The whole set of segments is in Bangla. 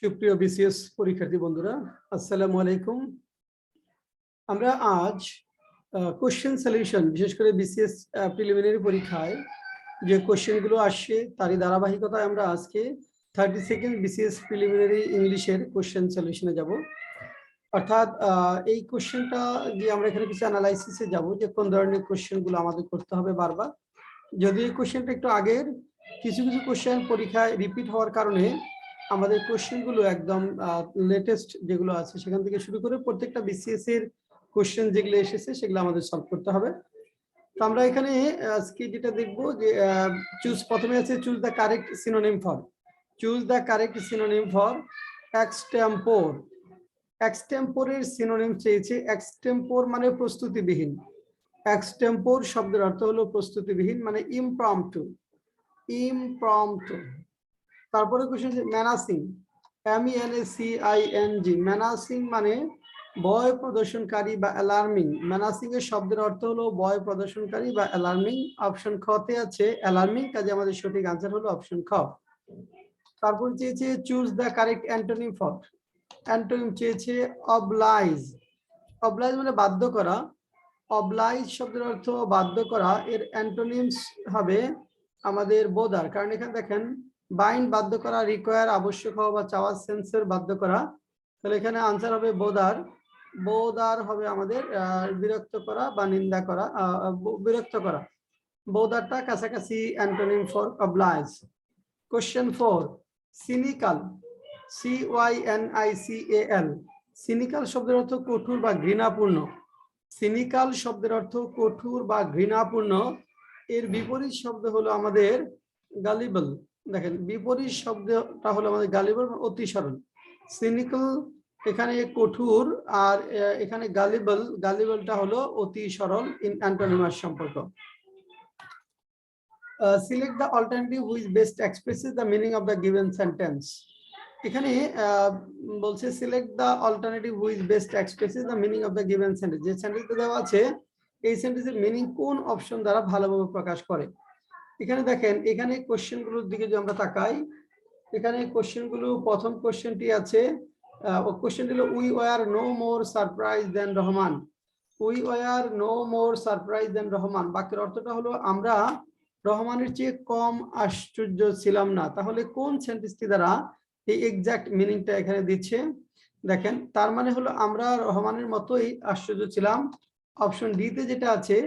সুপ্রিয় বিসিএস পরীক্ষার্থী বন্ধুরা, আসসালামু আলাইকুম। আমরা আজ কোশ্চেন সলিউশন, বিশেষ করে বিসিএস প্রিলিমিনারি পরীক্ষায় যে কোশ্চেনগুলো আসছে তারই ধারাবাহিকতায় আমরা আজকে 32nd বিসিএস প্রিলিমিনারি ইংলিশের কোশ্চেন সলিউশনে যাব। অর্থাৎ এই কোশ্চেনটা যে আমরা এখানে কিছু অ্যানালাইসিসে যাব যে কোন ধরনের কোশ্চেনগুলো আমাদের করতে হবে বারবার। যদি এই কোশ্চেনটা একটু আগের কিছু কিছু কোশ্চেন পরীক্ষায় রিপিট হওয়ার কারণে আমাদের কোশ্চেনগুলো একদম লেটেস্ট যেগুলো আছে সেখান থেকে শুরু করে প্রত্যেকটা বিসিএস এর কোশ্চেন যেগুলো এসেছে সেগুলো আমাদের সলভ করতে হবে। তো আমরা এখানে আজকে যেটা দেখব যে প্রথমে আছে choose the correct synonym for. Choose the correct synonym for extempore. এক্সটেম্পোরের সিনোনিম চেয়েছে। এক্সটেম্পোর মানে প্রস্তুতিবিহীন। এক্সটেম্পোর শব্দের অর্থ হলো প্রস্তুতিবিহীন, মানে ইমপ্রম্পটু। ইমপ্রম্পটু। তারপরে কোশ্চেন আছে মেনাসিং। MENACING। মেনাসিং মানে ভয় প্রদর্শনকারী বা অ্যালার্মিং। মেনাসিং এর শব্দের অর্থ হলো ভয় প্রদর্শনকারী বা অ্যালার্মিং। অপশন খ তে আছে অ্যালার্মিং, কাজে আমাদের সঠিক আনসার হলো অপশন খ। তারপর চেয়েছে choose the correct antonym for. Antonym চেয়েছে অবলাইজ। অবলাইজ মানে বাধ্য করা। অবলাইজ শব্দের অর্থ বাধ্য করা, এর অ্যান্টোনিমস হবে আমাদের বোদার। কারণ এখানে দেখেন বাইন্ড বাধ্য করা, রিকোয়ার আবশ্যক হওয়া বা চাওয়া, সেন্সর বাধ্য করা, তাহলে এখানে আনসার হবে বোদার। বোদার হবে আমাদের বিরক্ত করা বা নিন্দা করা, বিরক্ত করা। বোদারটা কাছাকাছি antonym for oblige. Question 4 cynical. CYNICAL। Cynical শব্দের অর্থ কঠোর বা ঘৃণাপূর্ণ। সিনিক্যাল শব্দের অর্থ কঠোর বা ঘৃণাপূর্ণ। এর বিপরীত শব্দ হলো আমাদের গালিবল। দেখেন বিপরীত শব্দটা হলো আমাদের গালিবল, অতি সরল। সিনিক্যাল এখানে কঠোর, আর এখানে গালিবল, গালিবলটা হলো অতি সরল। ইন অ্যান্টোনিমাস সম্পর্ক। Select the alternative which best expresses the meaning of the given sentence. এখানে বলছে select the alternative which best expresses the meaning of the given sentence. যে সেন্টেন্সটা দেওয়া আছে এই সেন্টেন্সের মিনিং কোন অপশন দ্বারা ভালোভাবে প্রকাশ করে। এখানে দেখেন, এখানে কোশ্চেনগুলোর দিকে যদি আমরা তাকাই, এখানে কোশ্চেনগুলো, প্রথম কোশ্চেনটি আছে, কোশ্চেনটি হলো we were no more surprised than Rahman. We were no more surprised than Rahman. বাক্যের অর্থটা হলো আমরা রহমানের চেয়ে কম আশ্চর্য ছিলাম না। তাহলে কোন সেন্টেন্সটি দ্বারা এই এক্সাক্ট মিনিংটা এখানে দিচ্ছে? দেখেন, তার মানে হলো আমরা রহমানের মতোই আশ্চর্য ছিলাম। অপশন ডি তে যেটা আছে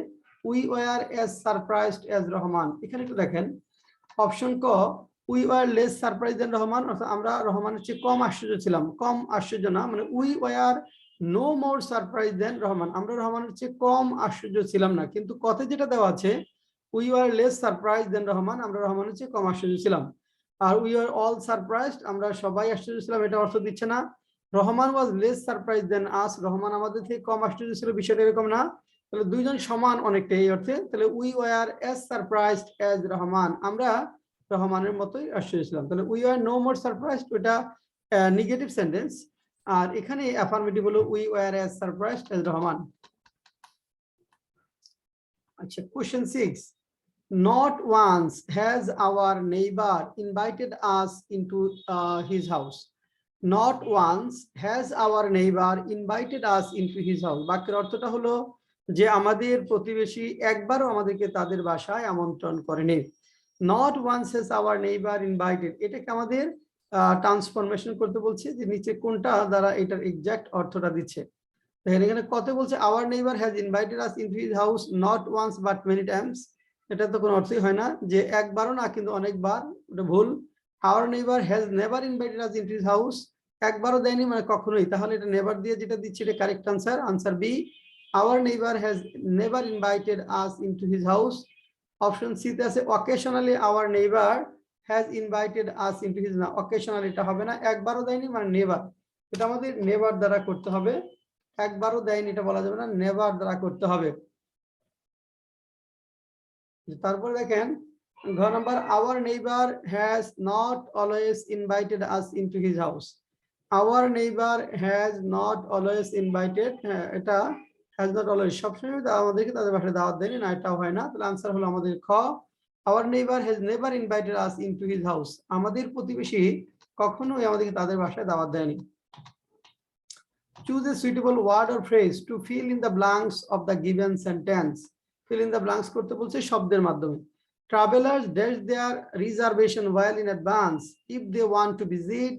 we were as surprised as Rahman. এখানে একটু দেখেন অপশন ক we were less surprise than Rahman, অর্থাৎ আমরা রহমানের চেয়ে কম আশ্চর্য ছিলাম। কম আশ্চর্য না, মানে we were no more surprised than Rahman, আমরা রহমানের চেয়ে কম আশ্চর্য ছিলাম না। কিন্তু কথে যেটা দেওয়া আছে we were less surprise than Rahman, আমরা রহমানের চেয়ে কম আশ্চর্য ছিলাম। আর উই আর অল সারপ্রাইজড, আমরা সবাই আশ্চর্য ছিলাম, এটা অর্থ দিচ্ছে না। রহমান ওয়াজ লেস সারপ্রাইজ দেন আস, রহমান আমাদের থেকে কম আশ্চর্য ছিল, বিষয়টা এরকম না। তাহলে দুইজন সমান অনেকটা এই অর্থে। তাহলে we were as surprised as Rahman, আমরা রহমানের মতোই আশ্চর্য ছিলাম। তাহলে we are no more surprised ওটা নেগেটিভ সেন্টেন্স, আর এখানে অ্যাফার্মেটিভ হলো we were as surprised as Rahman. আচ্ছা, question 6 not once has our neighbor invited us into his house. Not once has our neighbor invited us into his house. বাক্যের অর্থটা হলো যে আমাদের প্রতিবেশী একবারও আমাদেরকে তাদের বাসায় আমন্ত্রণ করেনি। Not once has our neighbor invited, এটাকে আমাদের ট্রান্সফরমেশন করতে বলছে যে নিচে কোনটা দ্বারা এটার এক্সাক্ট অর্থটা দিচ্ছে। দেখেন এখানে কত বলছে our neighbor has invited us into his house not once but many times, এটা তো কোনো অর্থই হয় না যে একবারও না কিন্তু অনেকবার, এটা ভুল। our neighbor has never invited us into his house, একবারও দেয়নি মানে কখনোই, তাহলে এটা নেভার দিয়ে যেটা দিচ্ছে এটা correct answer, answer B. our neighbor has never invited us into his house। Option C তে আছে occasionally our neighbor has invited us into his, না occasionally এটা হবে না, একবারও দেয়নি মানে নেভার, এটা আমাদের নেভার দ্বারা করতে হবে। একবারও দেয়নি এটা বলা যাবে না, নেভার দ্বারা করতে হবে। তারপর দেখেন ঘ number our neighbour has not always invited us into his house. Our neighbour has not always invited, এটা হ্যাজ নট অলওয়েজ সবসময় আমাদেরকে তাদের বাসায় দাওয়াত দেয়নি, না এটাও হয় না। তাহলে আনসার হলো আমাদের খ our neighbour has never invited us into his house, আমাদের প্রতিবেশী কখনোই আমাদেরকে তাদের বাসায় দাওয়াত দেয়নি। Choose a suitable word or phrase to fill in the blanks of the given sentence. Fill in the blanks করতে বলছে শব্দের মাধ্যমে। Travelers dash their reservation well in advance if they want to visit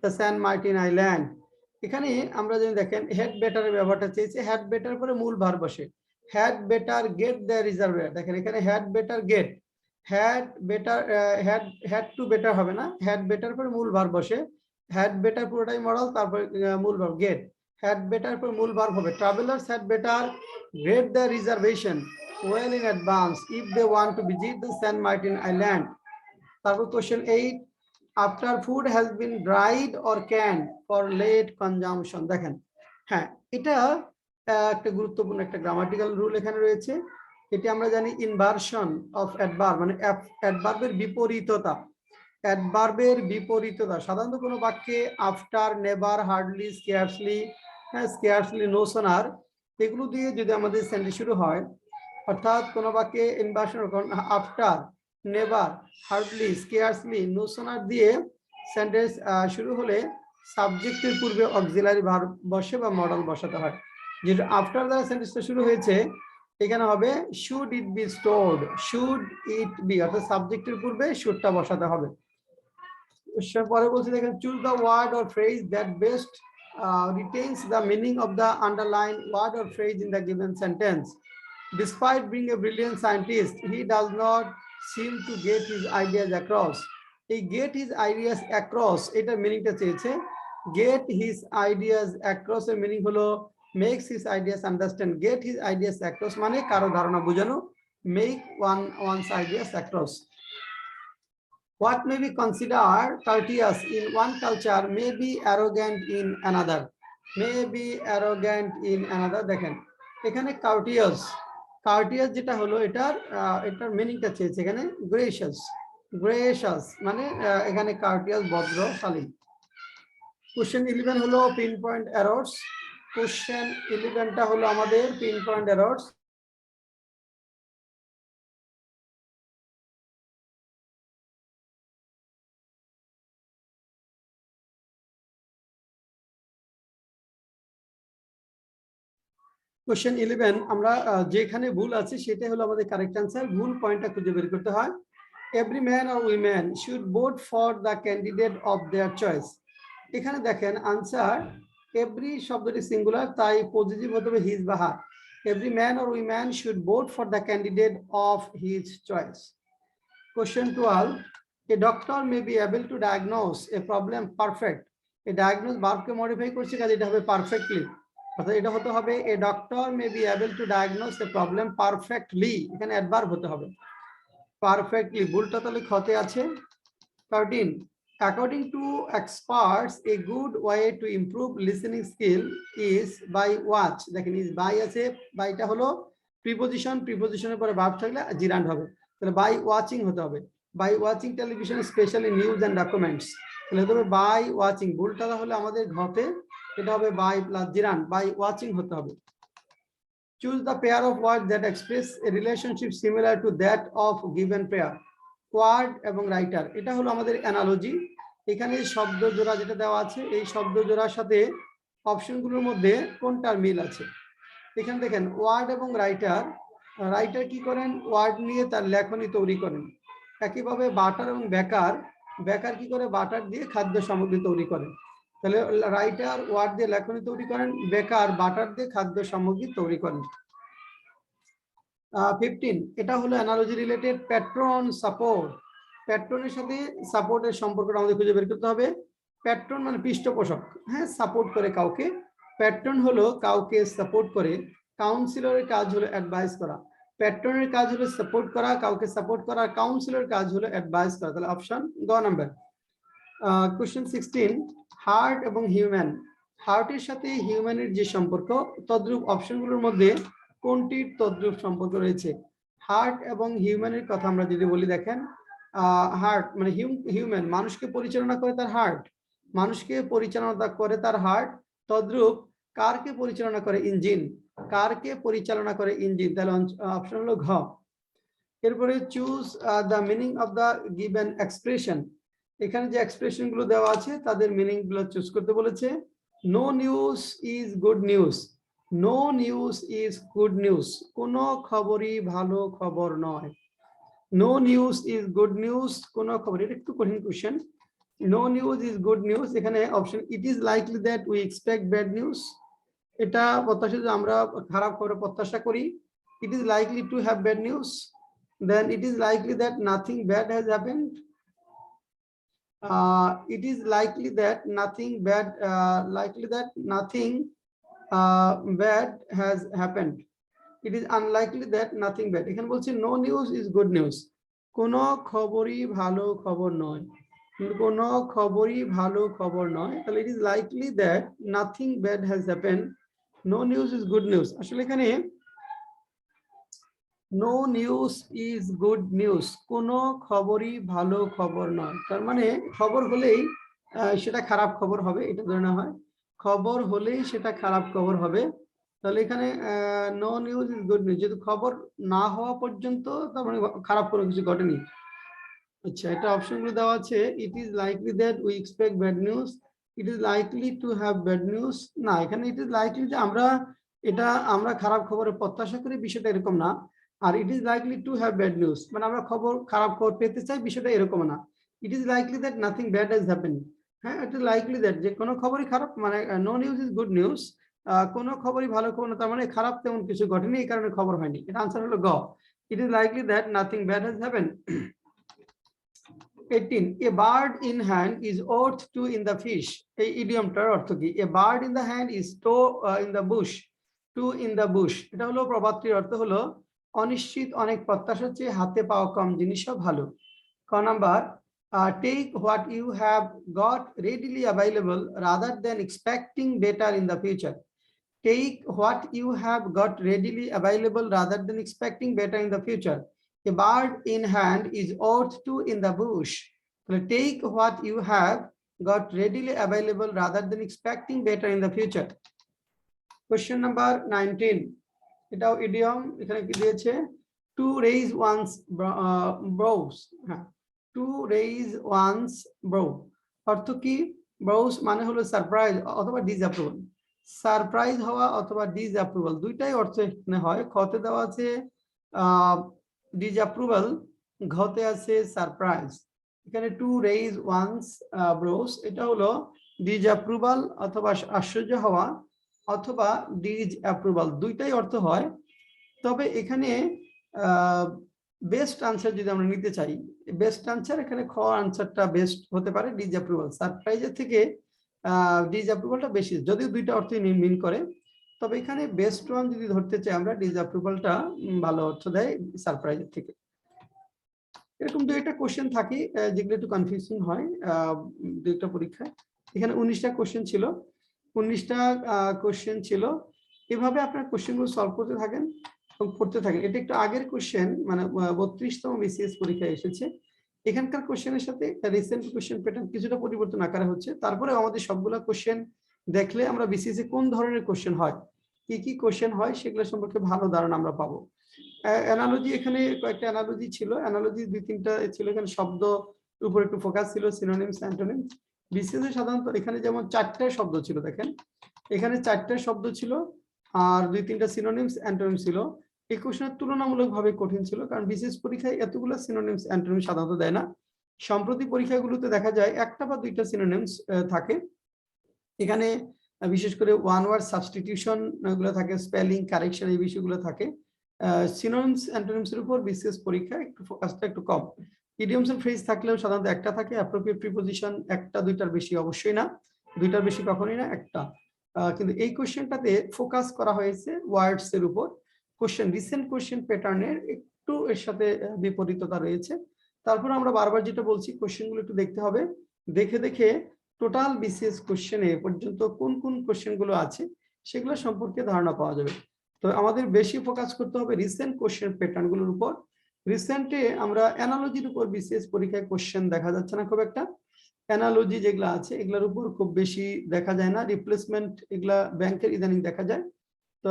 the San Martin Island. এখানে আমরা যদি দেখেন had better এর ব্যবহারটা চেয়েছে, had better পরে মূল ভার্ব বসে। had better get their reservation, দেখেন এখানে had better get, had better had to better হবে না, had better পরে মূল ভার্ব বসে, had better পুরোটাই মডেল, তারপর মূল ভার্ব get, had better পরে মূল ভার্ব হবে। Travelers had better get their reservation well in advance if they want to visit the San Martin Island. তারপর question 8, after food has been dried or canned for late consumption. দেখেন হ্যাঁ, এটা একটা গুরুত্বপূর্ণ একটা গ্রামাটিক্যাল রুল এখানে রয়েছে। এটি আমরা জানি ইনভার্সন অফ অ্যাডভার্ব, মানে অ্যাডভার্বের বিপরীততা। অ্যাডভার্বের বিপরীততা সাধারণত কোনো বাক্যে আফটার, নেভার, হার্ডলি, স্কেয়ারসলি, হ্যাঁ স্কেয়ারসলি, নো সোনার, এগুলো দিয়ে যদি আমাদের সেন্টেন্স শুরু হয়, অর্থাৎ কোনো বাক্যে inversion after, never, hardly, scarcely, no sooner দিয়ে সেন্টেন্স শুরু হলে সাবজেক্টের পূর্বে অক্সিলারি ভার্ব বসে বা মডেল বসাতে হয়। যেটা আফটার দ্বারা সেন্টেন্সটা শুরু হয়েছে, এখানে হবে should it be stored, should it be, অর্থাৎ সাবজেক্টের পূর্বে শুডটা বসাতে হবে। পরে বলছে দেখেন, choose the word or phrase that best retains the meaning of the underlined word or phrase in the given sentence. Despite being a brilliant scientist, he does not seem to get his ideas across. He get his ideas across, এটার মিনিংটা চেয়েছে। Get his ideas across এর মিনিং হলো makes his ideas understand. Get his ideas across মানে কারো ধারণা বোঝানো, make one's ideas across. What may be considered courteous in one culture may be arrogant in another. May be arrogant in another. দেখেন এখানে courteous, courteous যেটা হলো এটার মিনিংটা চেয়েছে এখানে gracious, gracious মানে এখানে courteous ভদ্রশালী। Question 11 হলো pinpoint errors. Question 11টা হলো আমাদের pinpoint errors. Question 11 আমরা যেখানে ভুল আছে সেটা হলো আমাদের কারেক্ট অ্যান্সার। ভুল পয়েন্টটা খুঁজে বের করতে হয়। Every man or woman should vote for the candidate of their choice. এখানে দেখেন আনসার এভরি শব্দটি সিঙ্গুলার, তাই পজিটিভ হতে হবে হিজ বা হার। Every man or woman should vote for the candidate of his choice. Question 12, a doctor may be able to diagnose a problem perfect. A diagnose ভার্বকে মডিফাই করছে, কাজে এটা হবে পারফেক্টলি, অর্থাৎ এটা হতে হবে a doctor may be able to diagnose a problem perfectly, এখানে অ্যাডভার্ব হতে হবে পারফেক্টলি, ভুলটা তাহলে ক্ষতে আছে। 13, according to experts a good way to improve listening skill is by watch. দেখেন is by আছে, বাইটা হলো প্রিপজিশন, প্রিপজিশনের পরে ভার্ব থাকলে জিরান্ড হবে, তাহলে বাই ওয়াচিং হতে হবে। By watching television specially news and documents, তাহলে হতে হবে বাই ওয়াচিং, ভুলটা তাহলে আমাদের ঘটে, এটা হবে by plus gerund, by watching হতে হবে। Choose the pair of words that express a relationship similar to that of given pair. Word এবং রাইটার, এটা হলো আমাদের অ্যানালজি। এখানে শব্দ জোড়া যেটা দেওয়া আছে, এই শব্দ জোড়ার সাথে অপশনগুলোর মধ্যে কোনটার মিল আছে। এখানে দেখেন ওয়ার্ড এবং রাইটার, রাইটার কি করেন ওয়ার্ড নিয়ে তার লেখনী তৈরি করেন। একইভাবে বাটার এবং বেকার, বেকার কি করে বাটার দিয়ে খাদ্য সামগ্রী তৈরি করেন। তাহলে রাইটার ওয়ার্ড দিয়ে লেখনী তৈরি করেন, বেকার বাটার দিয়ে খাদ্য সামগ্রী তৈরি করেন। 15, এটা হলো অ্যানালজি রিলেটেড। প্যাট্রন সাপোর্ট, প্যাট্রনের সাথে সাপোর্টের সম্পর্কটা আমাদের খুঁজে বের করতে হবে। প্যাট্রন মানে পৃষ্ঠপোষক, হ্যাঁ সাপোর্ট করে কাউকে, প্যাট্রন হলো কাউকে সাপোর্ট করে। কাউন্সিলরের কাজ হলো অ্যাডভাইস করা, প্যাট্রনের কাজ হলো সাপোর্ট করা, কাউকে সাপোর্ট করা, কাউন্সিলরের কাজ হলো অ্যাডভাইস করা, তাহলে অপশন গ নাম্বার। কোশ্চেন 16, হার্ট এবং হিউম্যান, হার্টের সাথে হিউম্যানের যে সম্পর্ক, তদ্রূপ অপশনগুলোর মধ্যে কোনটির তদ্রূপ সম্পর্ক রয়েছে। হার্ট এবং হিউম্যানের কথা আমরা যদি বলি, দেখেন হার্ট মানে হিউম্যান মানুষকে পরিচালনা করে তার হার্ট, মানুষকে পরিচালনা করে তার হার্ট, তদ্রূপ কারকে পরিচালনা করে ইঞ্জিন, কারকে পরিচালনা করে ইঞ্জিন, তাহলে অপশন হলো ঘ। এরপরে choose the meaning of the given expression, এখানে যে এক্সপ্রেশন গুলো দেওয়া আছে তাদের মিনিং গুলো চুজ করতে বলেছে। No news is good news, no news is good news, কোনো খবরই ভালো খবর নয়। No news is good news, কোনো খবর, এটা একটু কঠিন question. No news is good news, এখানে option it is likely that we expect bad news, এটা প্রত্যাশিত আমরা খারাপ খবর প্রত্যাশা করি। It is likely to have bad news, then it is likely that nothing bad has happened, it is likely that nothing bad bad has happened, it is unlikely that nothing bad, এখানে বলছে no news is good news, কোনো খবরই ভালো খবর নয়, কোনো খবরই ভালো খবর নয়, তাহলে it is likely that nothing bad has happened, no news is good news। আসলে এখানে no news is good news, কোনো খবরই ভালো খবর নয়, তার মানে খবর হলেই সেটা খারাপ খবর হবে, এটা ধরে নেওয়া হয়। খবর হলেই সেটা খারাপ খবর হবে, তাহলে এখানে no news is good news, যেহেতু খবর না হওয়া পর্যন্ত তার মানে খারাপ কোনো কিছু ঘটেনি। আচ্ছা, এটা অপশনগুলো দেওয়া আছে। ইট is likely that we expect bad news, it is likely to have bad news, না এখানে ইট ইজ লাইকলি যে আমরা খারাপ খবরের প্রত্যাশা করি, বিষয়টা এরকম না। আর it is likely to have bad news মানে আমরা খারাপ খবর পেতে চাই, বিষয়টা এরকম না। It is likely that nothing bad has happen, হ্যাঁ ইট ইজ লাইকলি দ্যাট যে কোনো খবরই খারাপ, মানে no news is good news, কোনো খবরই ভালো খবর না, তার মানে খারাপ তেমন কিছু ঘটেনি, এই কারণে খবর হয়নি। এটা আনসার হলো গ, ইট is likely that nothing bad has happen. 18, a bird in hand is worth two in the fish, এই ইডিয়মটার অর্থ কি? a bird in the hand is two in the bush, two in the bush, এটা হলো প্রবাদটির অর্থ হলো অনিশ্চিত অনেক প্রত্যাশার চেয়ে হাতে পাওয়া কম জিনিসও ভালো। ক number, take what you have got readily available rather than expecting better in the future, take what you have got readily available rather than expecting better in the future, a bird in hand is worth two in the bush, take what you have got readily available rather than expecting better in the future। Question number 19, এটাও ইডিয়ম, এখানে কি দিয়েছে? to raise one's brows, হ্যাঁ to raise one's brow অর্থ কি? brows মানে হলো সারপ্রাইজ অথবা ডিসঅ্যাপ্রুভাল, সারপ্রাইজ হওয়া অথবা ডিসঅ্যাপ্রুভাল দুইটাই অর্থ এখানে হয়। খতে দেওয়া আছে ডিসঅ্যাপ্রুভাল, ঘতে আছে সারপ্রাইজ। এখানে টু রেইজ ওয়ান্স ব্রোস, এটা হলো ডিসঅ্যাপ্রুভাল অথবা আশ্চর্য হওয়া অথবা ডিসঅ্যাপ্রুভাল, দুইটাই অর্থ হয়। তবে এখানে বেস্ট আনসার যদি আমরা নিতে চাই, বেস্ট আনসার এখানে খ আনসারটা বেস্ট হতে পারে, ডিসঅ্যাপ্রুভাল। সারপ্রাইজের থেকে ডিসঅ্যাপ্রুভালটা বেশি, যদিও দুইটা অর্থই মিন করে, তবে এখানে বেস্ট ওয়ান যদি ধরতে চাই আমরা, ডিসঅ্যাপ্রুভালটা ভালো অর্থ দেয় সারপ্রাইজের থেকে। এরকম দুইটা কোশ্চেন থাকে যেগুলো একটু কনফিউজিং হয় দুইটা পরীক্ষায়। এখানে 19টা কোশ্চেন ছিল, 19টা কোশ্চেন ছিল। এভাবে আপনার কোশ্চেনগুলো সলভ করতে থাকেন এবং পড়তে থাকেন। এটা একটু আগের কোশ্চেন, মানে 32তম বিসিএস পরীক্ষায় এসেছে। এখানকার কোশ্চেনের সাথে রিসেন্ট কোশ্চেন প্যাটার্ন কিছুটা পরিবর্তন আকারে হচ্ছে, তারপরে আমাদের সবগুলা কোশ্চেন দেখলে আমরা বিসিএস এ কোন ধরনের কোশ্চেন হয়, কি কি কোশ্চেন হয় সেগুলো সম্পর্কে ভালো ধারণা আমরা পাবো। অ্যানালজি, এখানে কয়েকটা অ্যানালজি ছিল, অ্যানালজি 2-3টা ছিল। এখানে শব্দ উপর একটু ফোকাস ছিল, সিনোনিমস অ্যান্টোনিমস। বিসিএস এ সাধারণত এখানে যেমন 4টা শব্দ ছিল, দেখেন এখানে 4টা শব্দ ছিল আর 2-3টা সিনোনিমস অ্যান্টোনিমস ছিল। এই কোশ্চেন তুলনামূলকভাবে কঠিন ছিল, কারণ বিসিএস পরীক্ষায় এতগুলো সিনোনিমস অ্যান্টোনিমস সাধারণত দেয় না। সম্প্রতি পরীক্ষাগুলোতে দেখা যায় 1টা বা 2টা সিনোনিমস থাকে। এখানে বিশেষ করে ওয়ান ওয়ার্ড সাবস্টিটিউশন এগুলো থাকে, স্পেলিং কারেকশন এই বিষয়গুলো থাকে। সিনোনিমস অ্যান্টোনিমস এর উপর বিসিএস পরীক্ষায় একটু ফোকাসটা একটু কম। ইডিয়মস এন্ড ফ্রেজ থাকলেও সাধারণত 1টা থাকে। অ্যাপ্রোপ্রিয়েট প্রিপোজিশন 1টা 2টার বেশি অবশ্যই না, 2টার বেশি কখনোই না, 1টা। কিন্তু এই কোশ্চেনটাতে ফোকাস করা হয়েছে ওয়ার্ডস এর উপর। কোশ্চেন রিসেন্ট কোশ্চেন প্যাটার্নের একটু এর সাথে বিপরীততা রয়েছে। তারপর আমরা বারবার যেটা বলছি, কোশ্চেনগুলো একটু দেখতে হবে, দেখে দেখে টোটাল বিসিএস কোশ্চেনে পর্যন্ত কোন কোন কোশ্চেনগুলো আছে সেগুলো সম্পর্কে ধারণা পাওয়া যাবে। তো আমাদের বেশি ফোকাস করতে হবে রিসেন্ট কোশ্চেন প্যাটার্নগুলোর উপর। রিসেন্টে আমরা অ্যানালজির উপর বিসিএস পরীক্ষায় কোশ্চেন দেখা যাচ্ছে না খুব একটা। অ্যানালজি যেগুলো আছে এগুলোর উপর খুব বেশি দেখা যায় না। রিপ্লেসমেন্ট এগুলা ব্যাংকের ইদানিং দেখা যায়। তো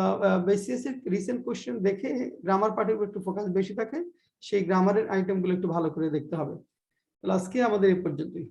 বিসিএস এর রিসেন্ট কোশ্চেন দেখে গ্রামার পার্টের উপর একটু ফোকাস বেশি থাকে, সেই গ্রামারের আইটেমগুলো একটু ভালো করে দেখতে হবে। তাহলে আজকে আমাদের এই পর্যন্তই।